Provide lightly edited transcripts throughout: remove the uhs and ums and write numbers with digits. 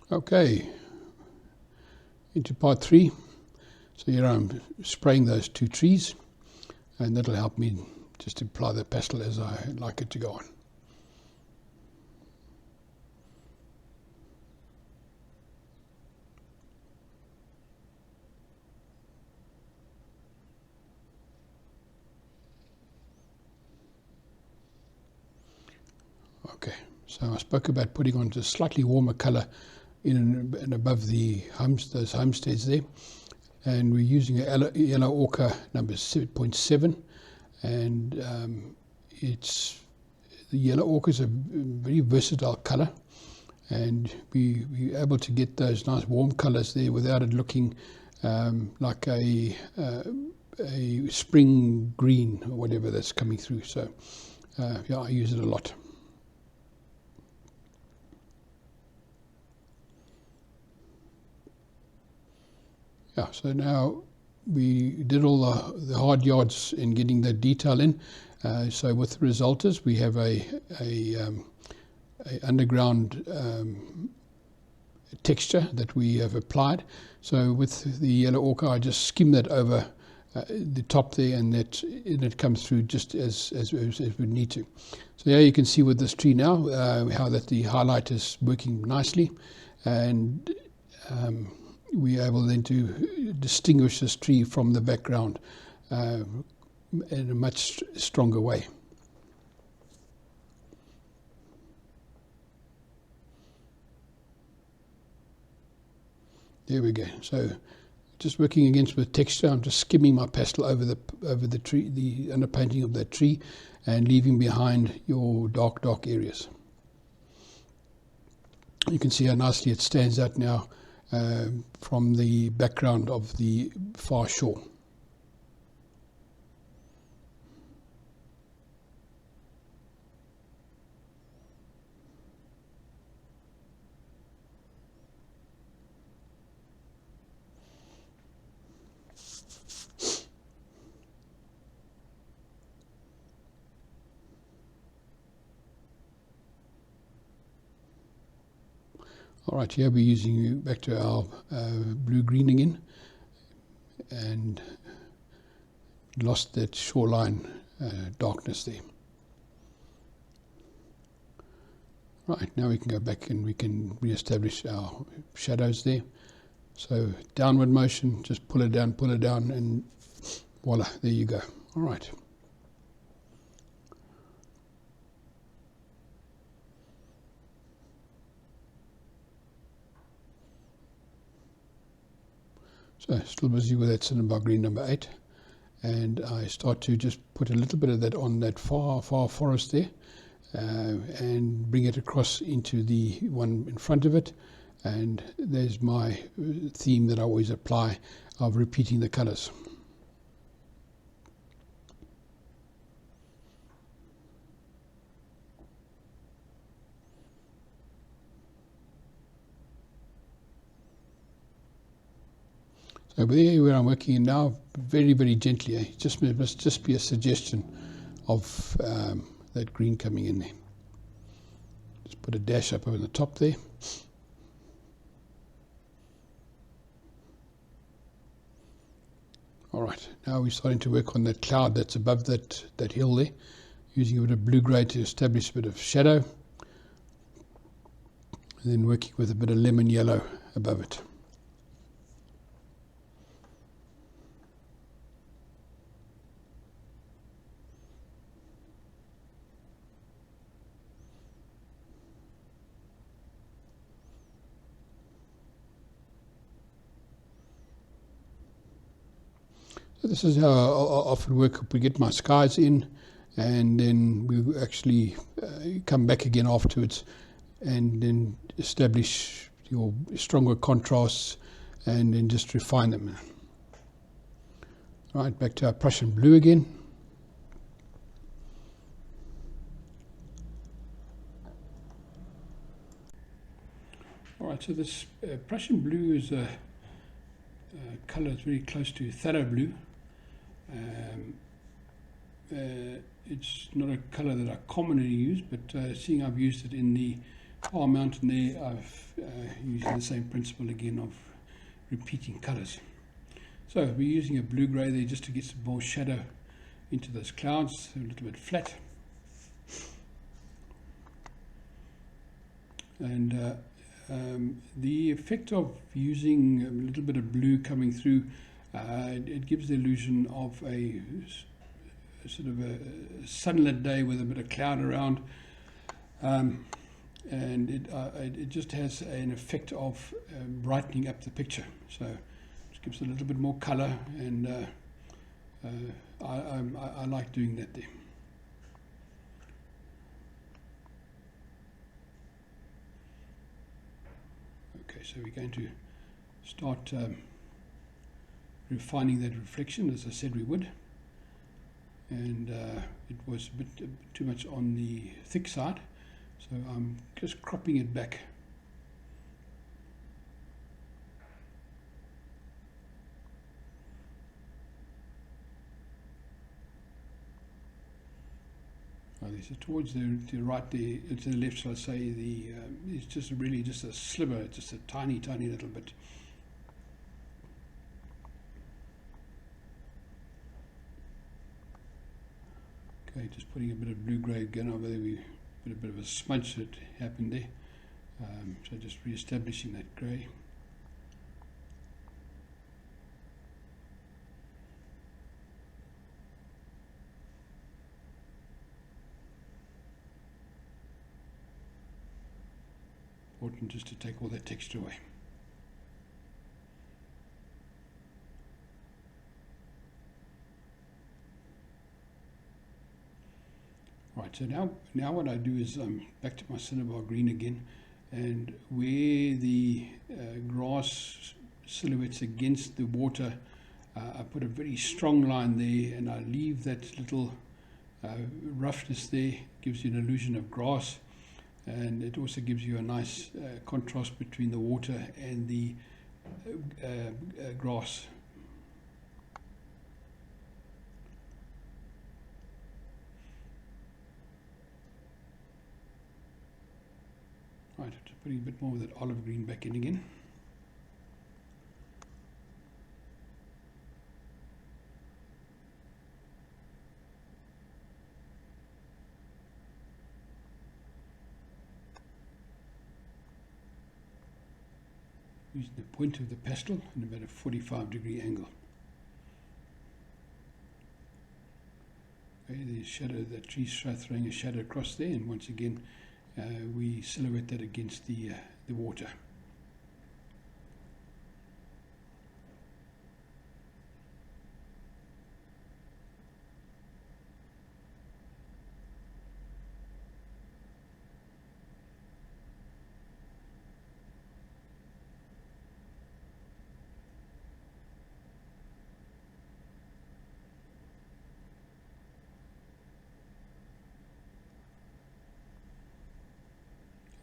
Okay, into part 3. So here I'm spraying those 2 trees, and that'll help me just apply the pastel as I like it to go on. Okay, so I spoke about putting on a slightly warmer colour in and above the those homesteads there, and we're using a yellow ochre number 0.7, and it's the yellow ochre is a very versatile colour, and we're able to get those nice warm colours there without it looking like a spring green or whatever that's coming through. So yeah, I use it a lot. Yeah, so now we did all the hard yards in getting the detail in. So with the resulters, we have a underground texture that we have applied. So with the yellow ochre, I just skim that over the top there, and it comes through just as we need to. So here you can see with this tree now how that the highlight is working nicely, and we're able then to distinguish this tree from the background in a much stronger way. There we go. So just working against with texture, I'm just skimming my pastel over the tree, the underpainting of that tree, and leaving behind your dark areas. You can see how nicely it stands out now from the background of the far shore. All right, here we're using back to our blue-green again, and lost that shoreline darkness there. Right, now we can go back and we can re-establish our shadows there. So downward motion, just pull it down, and voila, there you go. All right. So still busy with that cinnabar green number 8, and I start to just put a little bit of that on that far forest there, and bring it across into the one in front of it, and there's my theme that I always apply of repeating the colours. Over there where I'm working in now, very, very gently, it must just be a suggestion of that green coming in there. Just put a dash up over the top there. All right, now we're starting to work on that cloud that's above that hill there, using a bit of blue-grey to establish a bit of shadow, and then working with a bit of lemon yellow above it. So this is how I often work. We get my skies in, and then we actually come back again afterwards, and then establish your stronger contrasts, and then just refine them. Right, back to our Prussian blue again. All right, so this Prussian blue is a colour that's very close to phthalo blue. It's not a colour that I commonly use, but seeing I've used it in the Our mountain there, I've using the same principle again of repeating colours. So we're using a blue-grey there just to get some more shadow into those clouds, a little bit flat. And the effect of using a little bit of blue coming through, it gives the illusion of a sort of a sunlit day with a bit of cloud around. And it just has an effect of brightening up the picture. So it gives it a little bit more colour, and I like doing that there. Okay, so we're going to start refining that reflection, as I said we would. And it was a bit too much on the thick side, so I'm just cropping it back. So towards the right, to the left, shall I say, it's just really just a sliver, just a tiny little bit. Okay, just putting a bit of blue-grey again over there. We put a bit of a smudge that happened there. So just re-establishing that grey. Important just to take all that texture away. Right, so now what I do is back to my cinnabar green again, and where the grass silhouettes against the water, I put a very strong line there, and I leave that little roughness there. Gives you an illusion of grass, and it also gives you a nice contrast between the water and the grass. Right, just putting a bit more of that olive green back in again. Using the point of the pastel in about a 45-degree angle. Okay, the shadow, the tree's throwing a shadow across there, and once again we silhouette that against the water.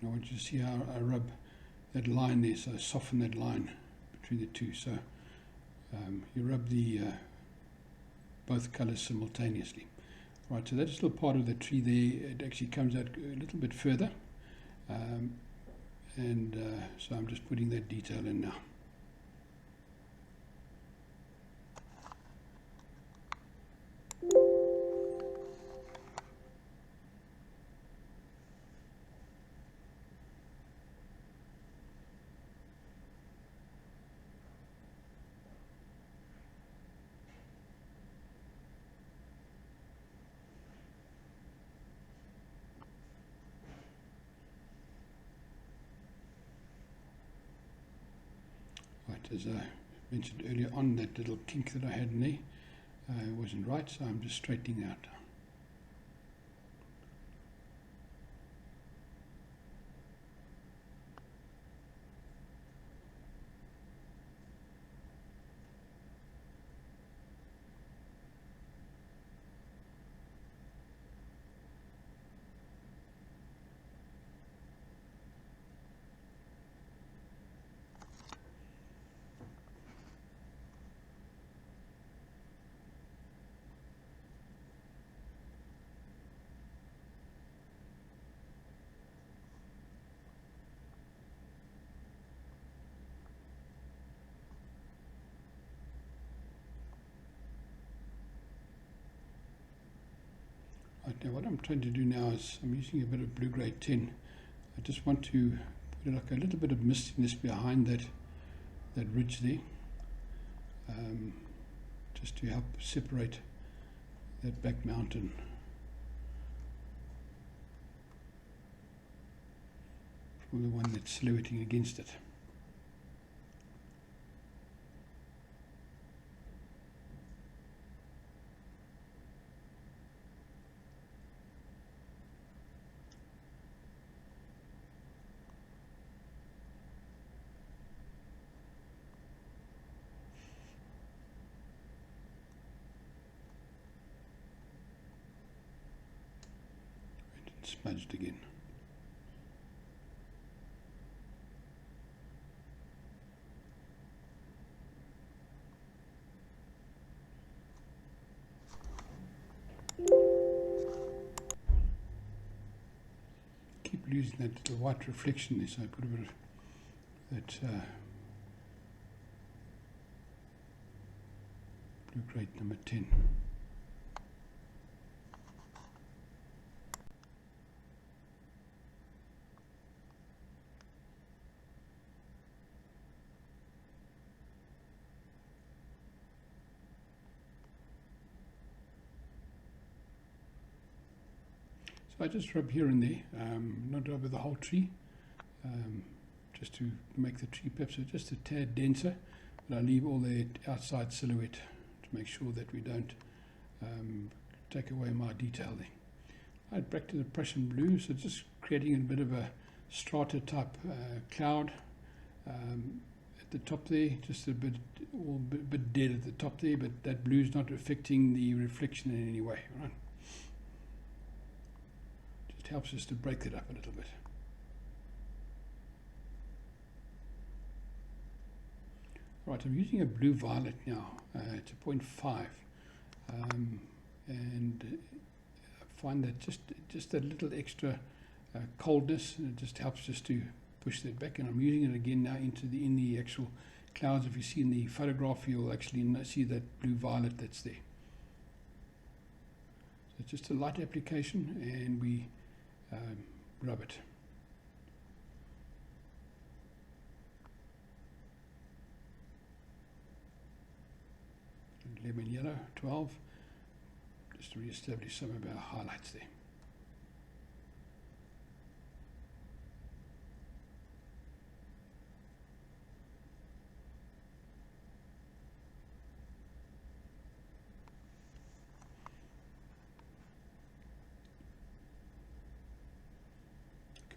I want you to see how I rub that line there, so I soften that line between the two. So you rub the both colours simultaneously. Right, so that's still part of the tree there. It actually comes out a little bit further, and so I'm just putting that detail in now. As I mentioned earlier on, that little kink that I had in there wasn't right, so I'm just straightening out. now what I'm trying to do now is I'm using a bit of blue grade 10. I just want to put like a little bit of mistiness behind that ridge there, just to help separate that back mountain from the one that's silhouetting against it. Smudged again. Keep losing that little white reflection there, so I put a bit of that blue grade number 10. So I just rub here and there, not over the whole tree, just to make the tree perhaps just a tad denser, but I leave all the outside silhouette to make sure that we don't take away my detail there. Right, back to the Prussian blue, so just creating a bit of a strata type cloud at the top there, just a bit dead at the top there, but that blue is not affecting the reflection in any way, right? It helps us to break that up a little bit. Right, I'm using a blue violet now. It's a 0.5, and I find that just that little extra coldness, and it just helps just to push that back. And I'm using it again now in the actual clouds. If you see in the photograph, you'll actually see that blue violet that's there. So it's just a light application, and we rub it. Lemon yellow 12, just to re-establish some of our highlights there.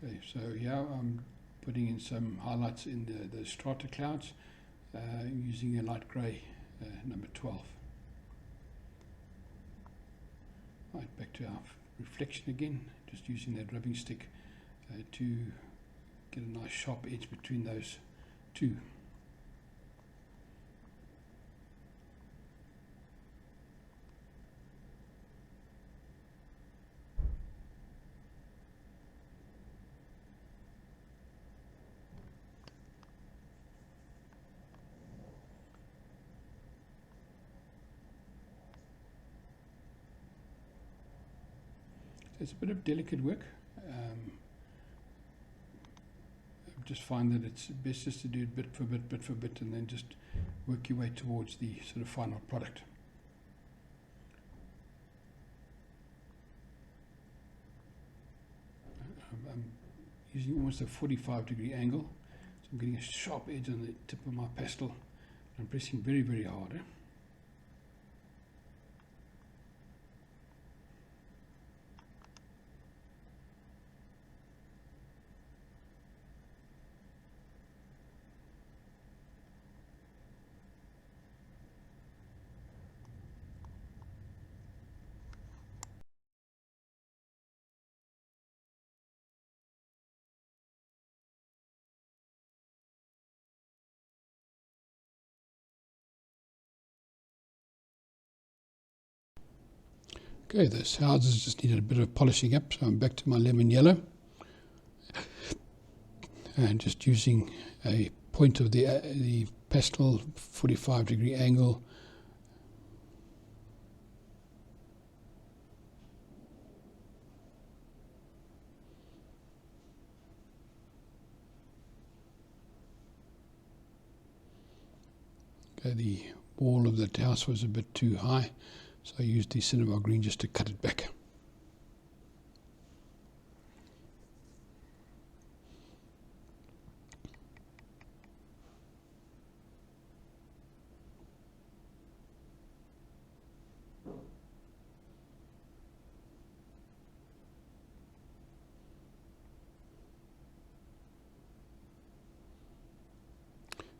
Okay, so here I'm putting in some highlights in the strata clouds using a light grey number 12. Right, back to our reflection again, just using that rubbing stick to get a nice sharp edge between those two. It's a bit of delicate work. I just find that it's best just to do it bit for bit, and then just work your way towards the sort of final product. I'm using almost a 45-degree angle, so I'm getting a sharp edge on the tip of my pastel. I'm pressing very, very hard. Okay, this houses just needed a bit of polishing up, so I'm back to my lemon yellow and just using a point of the pastel 45-degree angle the wall of the house was a bit too high, so I used the cinnabar green just to cut it back.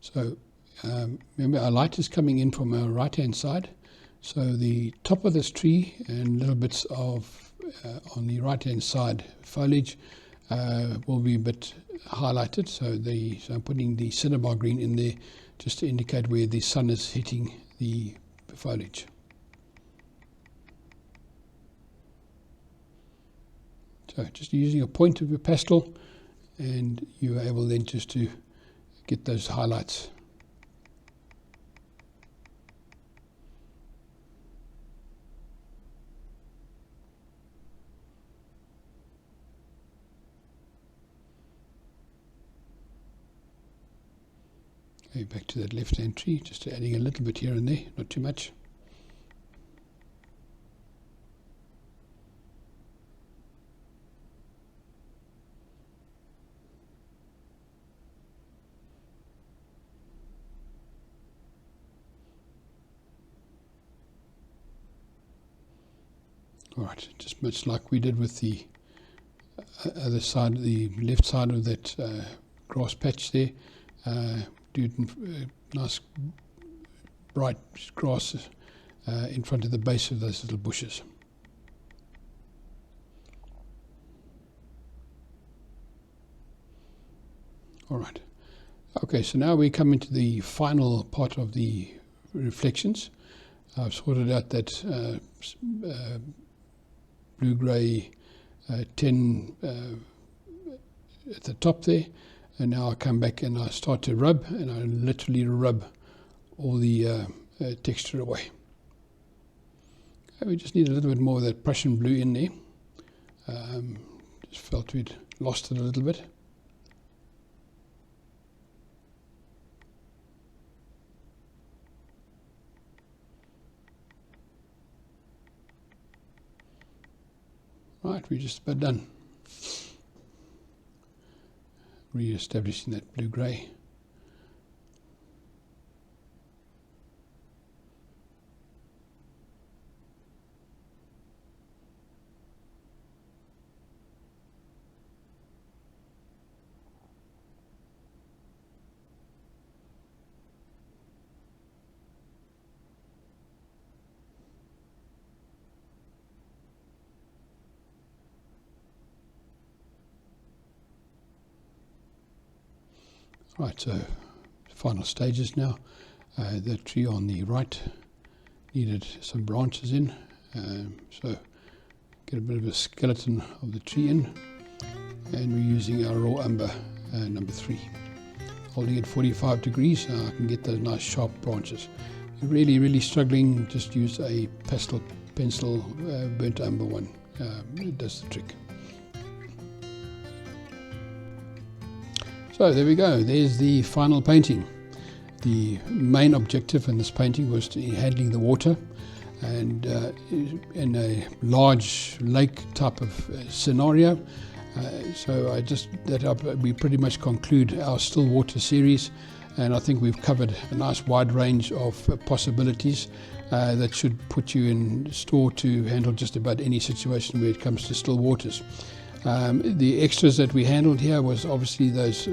So remember, our light is coming in from our right hand side, so the top of this tree and little bits of on the right hand side foliage will be a bit highlighted, so I'm putting the cinnabar green in there just to indicate where the sun is hitting the foliage. So just using a point of your pastel, and you are able then just to get those highlights. Okay, back to that left hand tree, just adding a little bit here and there, not too much. All right, just much like we did with the other side, the left side of that grass patch there. Do it in nice bright grass in front of the base of those little bushes. All right. Okay, so now we come into the final part of the reflections. I've sorted out that blue-grey 10 at the top there, and now I come back and I start to rub, and I literally rub all the texture away. We just need a little bit more of that Prussian blue in there. Just felt we'd lost it a little bit. Right, we're just about done. Re-establishing that blue-grey. Right, so final stages now. The tree on the right needed some branches in, so get a bit of a skeleton of the tree in, and we're using our raw umber number 3. Holding it 45 degrees so I can get those nice sharp branches. If you're really struggling, just use a pastel pencil burnt umber one. It does the trick. So there we go, there's the final painting. The main objective in this painting was to handling the water, and in a large lake type of scenario. So we pretty much conclude our still water series, and I think we've covered a nice wide range of possibilities that should put you in store to handle just about any situation where it comes to still waters. The extras that we handled here was obviously those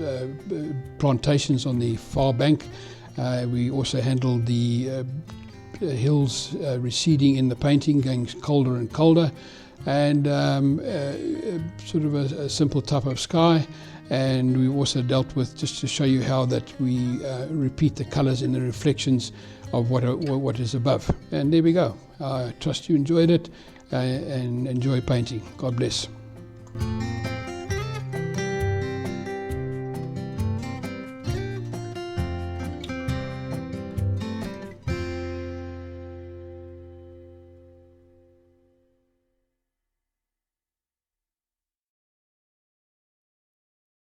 plantations on the far bank. We also handled the hills receding in the painting, going colder and colder, and sort of a simple type of sky. And we also dealt with, just to show you how that we repeat the colors in the reflections of what is above. And there we go. I trust you enjoyed it and enjoy painting. God bless.